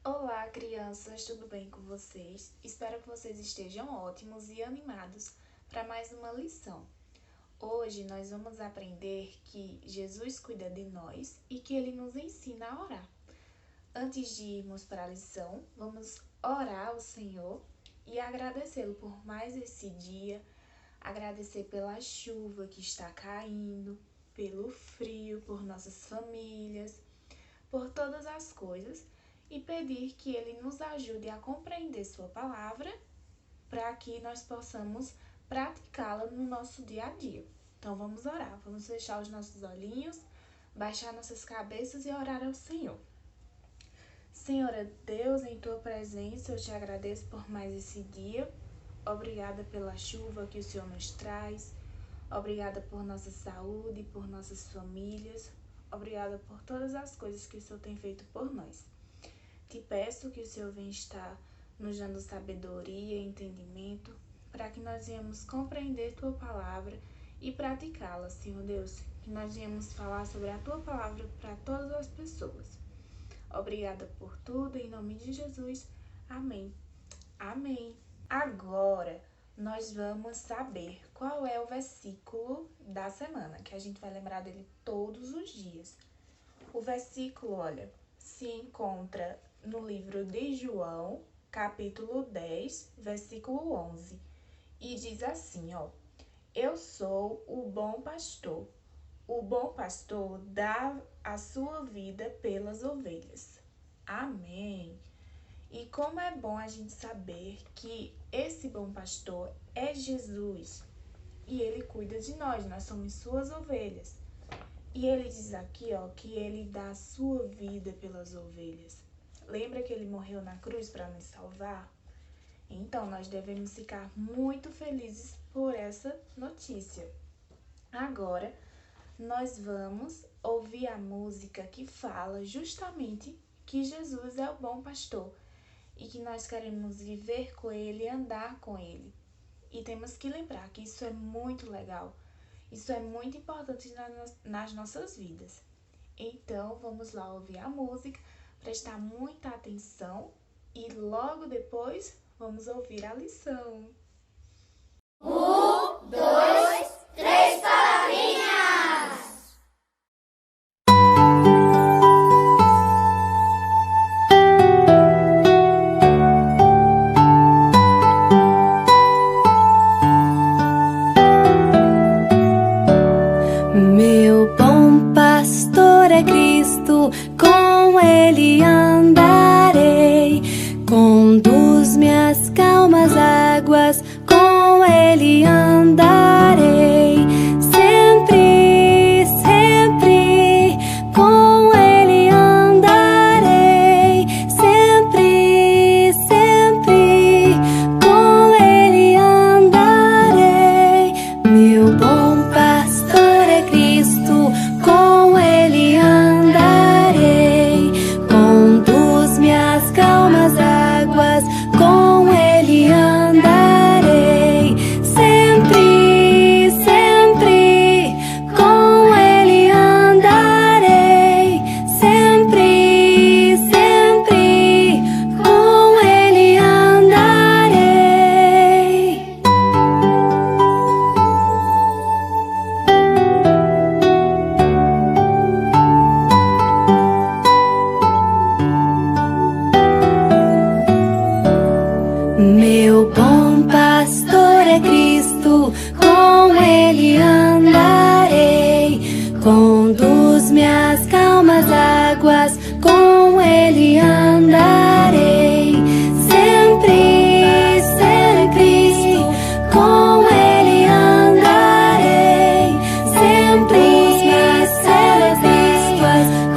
Olá, crianças, tudo bem com vocês? Espero que vocês estejam ótimos e animados para mais uma lição. Hoje nós vamos aprender que Jesus cuida de nós e que Ele nos ensina a orar. Antes de irmos para a lição, vamos orar ao Senhor e agradecê-lo por mais esse dia, agradecer pela chuva que está caindo, pelo frio, por nossas famílias, por todas as coisas e pedir que Ele nos ajude a compreender Sua palavra para que nós possamos praticá-la no nosso dia a dia. Então vamos orar, vamos fechar os nossos olhinhos, baixar nossas cabeças e orar ao Senhor. Senhor Deus, em Tua presença eu te agradeço por mais esse dia. Obrigada pela chuva que o Senhor nos traz. Obrigada por nossa saúde, por nossas famílias. Obrigada por todas as coisas que o Senhor tem feito por nós. Te peço que o Senhor venha estar nos dando sabedoria e entendimento para que nós venhamos compreender Tua palavra e praticá-la, Senhor Deus. Que nós venhamos falar sobre a Tua palavra para todas as pessoas. Obrigada por tudo, em nome de Jesus. Amém. Amém. Agora nós vamos saber qual é o versículo da semana, que a gente vai lembrar dele todos os dias. O versículo, olha, se encontra no livro de João, capítulo 10, versículo 11. E diz assim, ó: Eu sou o bom pastor. O bom pastor dá a sua vida pelas ovelhas. Amém. E como é bom a gente saber que esse bom pastor é Jesus e ele cuida de nós somos suas ovelhas. E ele diz aqui, ó, que ele dá a sua vida pelas ovelhas. Lembra que ele morreu na cruz para nos salvar? Então, nós devemos ficar muito felizes por essa notícia. Agora, nós vamos ouvir a música que fala justamente que Jesus é o bom pastor e que nós queremos viver com ele e andar com ele. E temos que lembrar que isso é muito legal. Isso é muito importante nas nossas vidas. Então, vamos lá ouvir a música, prestar muita atenção e logo depois vamos ouvir a lição. 1, 2, 3 palavrinhas! Meu bom pastor é Cristo, com Ele andarei. Conduz-me às calmas águas, com Ele andarei. Sempre, sempre, com Ele andarei. Sempre, sempre, com Ele andarei. Meu bom pastor é Cristo, com Ele andarei. Conduz-me às calmas águas, com Ele andarei. Sempre, sempre, com Ele andarei. Sempre, sempre, com Ele andarei. Meu bom pastor é Cristo, com Ele andarei. Conduz-me às calmas águas, com Ele andarei. Sempre, sempre, com Ele andarei. Sempre, sempre,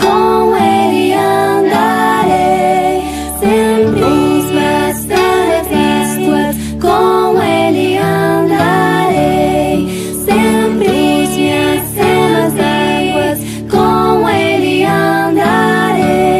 com Ele andarei. Sempre, com Ele andarei. Sempre as águas, com Ele andarei.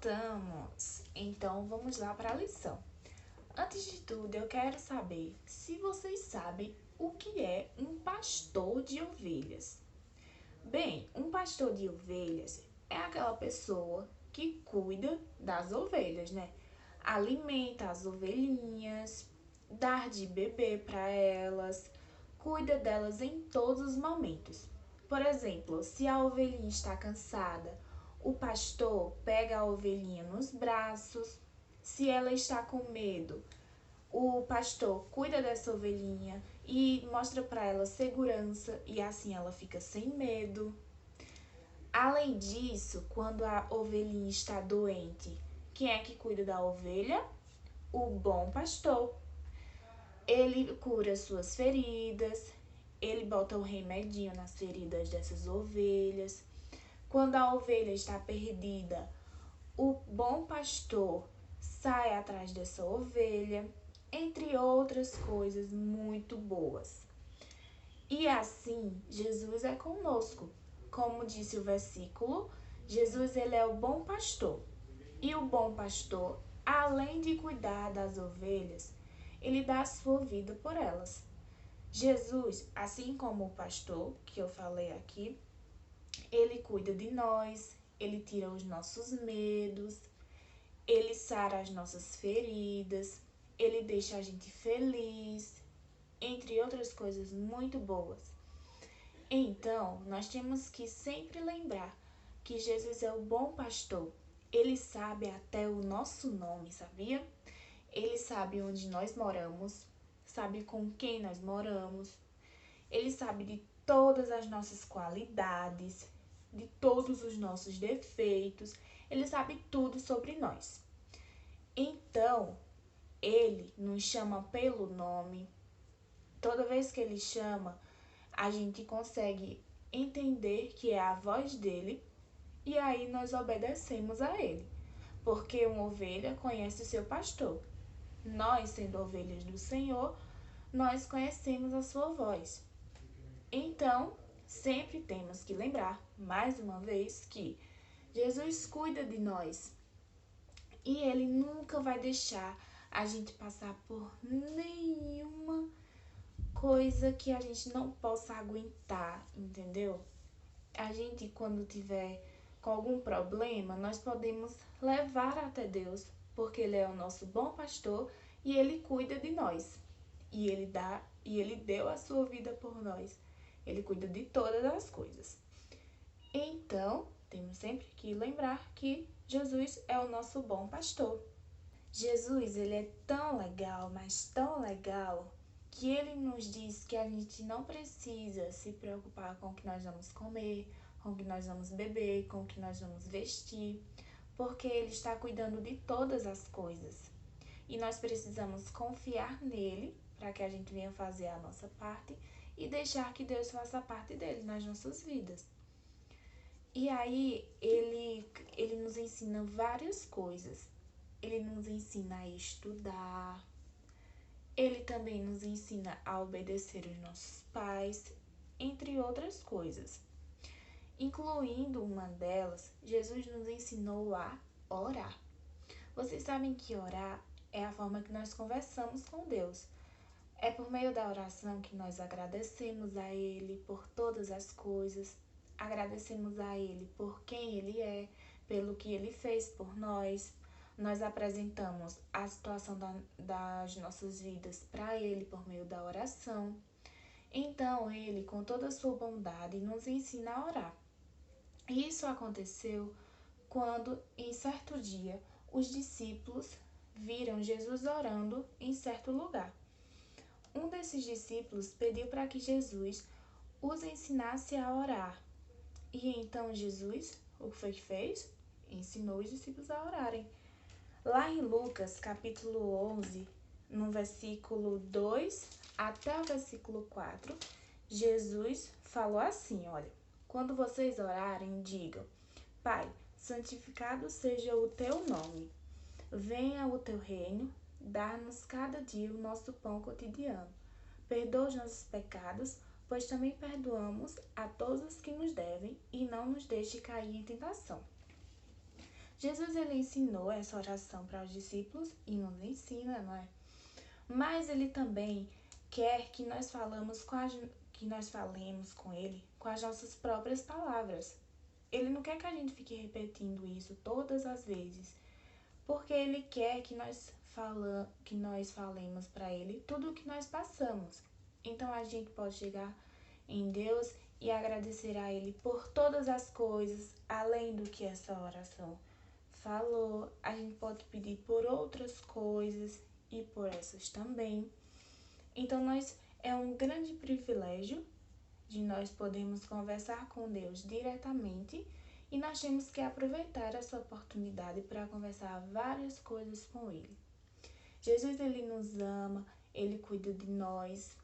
Voltamos! Então vamos lá para a lição. Antes de tudo, eu quero saber se vocês sabem o que é um pastor de ovelhas. Bem, um pastor de ovelhas é aquela pessoa que cuida das ovelhas, né? Alimenta as ovelhinhas, dá de beber para elas, cuida delas em todos os momentos. Por exemplo, se a ovelhinha está cansada, o pastor pega a ovelhinha nos braços. Se ela está com medo, o pastor cuida dessa ovelhinha e mostra para ela segurança e assim ela fica sem medo. Além disso, quando a ovelhinha está doente, quem é que cuida da ovelha? O bom pastor. Ele cura suas feridas, ele bota o remedinho nas feridas dessas ovelhas. Quando a ovelha está perdida, o bom pastor sai atrás dessa ovelha, entre outras coisas muito boas. E assim, Jesus é conosco. Como disse o versículo, Jesus ele é o bom pastor. E o bom pastor, além de cuidar das ovelhas, ele dá a sua vida por elas. Jesus, assim como o pastor que eu falei aqui, ele cuida de nós, ele tira os nossos medos, ele sara as nossas feridas, ele deixa a gente feliz, entre outras coisas muito boas. Então, nós temos que sempre lembrar que Jesus é o bom pastor. Ele sabe até o nosso nome, sabia? Ele sabe onde nós moramos, sabe com quem nós moramos. Ele sabe de todas as nossas qualidades, de todos os nossos defeitos. Ele sabe tudo sobre nós. Então, ele nos chama pelo nome. Toda vez que ele chama, a gente consegue entender que é a voz dele e aí nós obedecemos a ele. Porque uma ovelha conhece o seu pastor. Nós, sendo ovelhas do Senhor, nós conhecemos a sua voz. Então, sempre temos que lembrar, mais uma vez, que Jesus cuida de nós e ele nunca vai deixar a gente passar por nenhuma coisa que a gente não possa aguentar, entendeu? A gente, quando tiver com algum problema, nós podemos levar até Deus, porque ele é o nosso bom pastor e ele cuida de nós. E ele deu a sua vida por nós. Ele cuida de todas as coisas. Então, temos sempre que lembrar que Jesus é o nosso bom pastor. Jesus, ele é tão legal, mas tão legal, que ele nos diz que a gente não precisa se preocupar com o que nós vamos comer, com o que nós vamos beber, com o que nós vamos vestir, porque ele está cuidando de todas as coisas. E nós precisamos confiar nele para que a gente venha fazer a nossa parte e deixar que Deus faça a parte dele nas nossas vidas. E aí, ele nos ensina várias coisas. Ele nos ensina a estudar. Ele também nos ensina a obedecer os nossos pais, entre outras coisas. Incluindo uma delas, Jesus nos ensinou a orar. Vocês sabem que orar é a forma que nós conversamos com Deus. É por meio da oração que nós agradecemos a Ele por todas as coisas, agradecemos a Ele por quem Ele é, pelo que Ele fez por nós. Nós apresentamos a situação das nossas vidas para Ele por meio da oração. Então, Ele, com toda a sua bondade, nos ensina a orar. Isso aconteceu quando, em certo dia, os discípulos viram Jesus orando em certo lugar. Um desses discípulos pediu para que Jesus os ensinasse a orar. E então Jesus, o que foi que fez? Ensinou os discípulos a orarem. Lá em Lucas, capítulo 11, no versículo 2 até o versículo 4, Jesus falou assim, olha: quando vocês orarem, digam: Pai, santificado seja o teu nome. Venha o teu reino, dá-nos cada dia o nosso pão cotidiano. Perdoa os nossos pecados, pois também perdoamos a todos os que nos devem, e não nos deixe cair em tentação. Jesus ele ensinou essa oração para os discípulos e nos ensina, não é? Mas ele também quer que nós falemos que nós falemos com ele com as nossas próprias palavras. Ele não quer que a gente fique repetindo isso todas as vezes, porque ele quer que nós falemos para ele tudo o que nós passamos. Então a gente pode chegar em Deus e agradecer a ele por todas as coisas, além do que essa oração falou. A gente pode pedir por outras coisas e por essas também. Então é um grande privilégio de nós podermos conversar com Deus diretamente, e nós temos que aproveitar essa oportunidade para conversar várias coisas com Ele. Jesus, Ele nos ama, Ele cuida de nós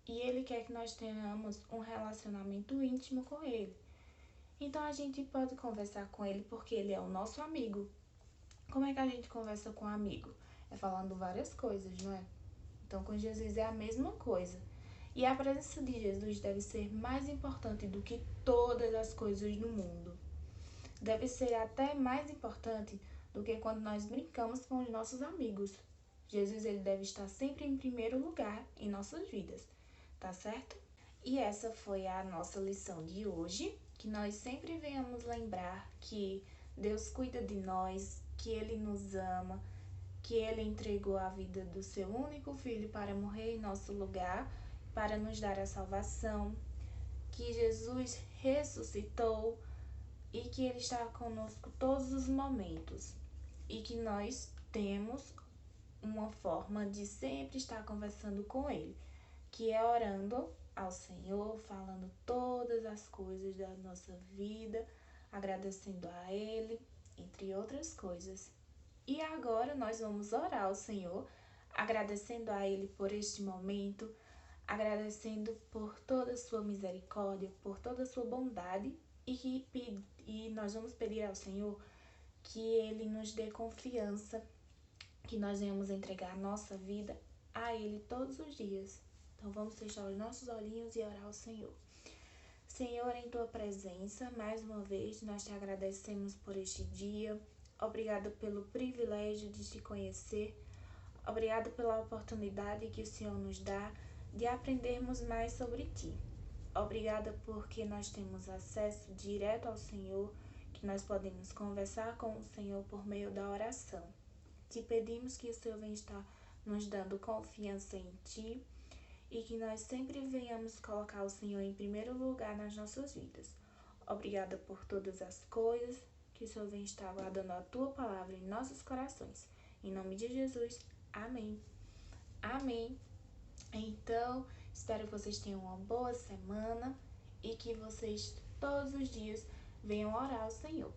e Ele quer que nós tenhamos um relacionamento íntimo com Ele. Então a gente pode conversar com Ele porque Ele é o nosso amigo. Como é que a gente conversa com um amigo? É falando várias coisas, não é? Então com Jesus é a mesma coisa. E a presença de Jesus deve ser mais importante do que todas as coisas do mundo. Deve ser até mais importante do que quando nós brincamos com os nossos amigos. Jesus ele deve estar sempre em primeiro lugar em nossas vidas, tá certo? E essa foi a nossa lição de hoje, que nós sempre venhamos lembrar que Deus cuida de nós, que Ele nos ama, que Ele entregou a vida do seu único filho para morrer em nosso lugar, para nos dar a salvação, que Jesus ressuscitou e que Ele está conosco todos os momentos, e que nós temos uma forma de sempre estar conversando com Ele, que é orando ao Senhor, falando todas as coisas da nossa vida, agradecendo a Ele, entre outras coisas. E agora nós vamos orar ao Senhor, agradecendo a Ele por este momento, agradecendo por toda a sua misericórdia, por toda a sua bondade, e nós vamos pedir ao Senhor que Ele nos dê confiança, que nós venhamos entregar a nossa vida a Ele todos os dias. Então vamos fechar os nossos olhinhos e orar ao Senhor. Senhor, em Tua presença, mais uma vez nós Te agradecemos por este dia. Obrigado pelo privilégio de Te conhecer. Obrigado pela oportunidade que o Senhor nos dá de aprendermos mais sobre Ti. Obrigada porque nós temos acesso direto ao Senhor, que nós podemos conversar com o Senhor por meio da oração. Te pedimos que o Senhor venha estar nos dando confiança em Ti e que nós sempre venhamos colocar o Senhor em primeiro lugar nas nossas vidas. Obrigada por todas as coisas, que o Senhor venha estar guardando a Tua palavra em nossos corações. Em nome de Jesus, amém. Amém. Então, espero que vocês tenham uma boa semana e que vocês todos os dias venham orar ao Senhor.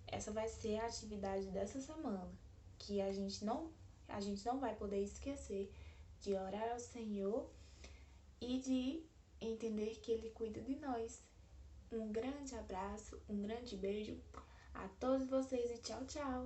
Essa vai ser a atividade dessa semana, que a gente não vai poder esquecer de orar ao Senhor e de entender que Ele cuida de nós. Um grande abraço, um grande beijo a todos vocês e tchau, tchau!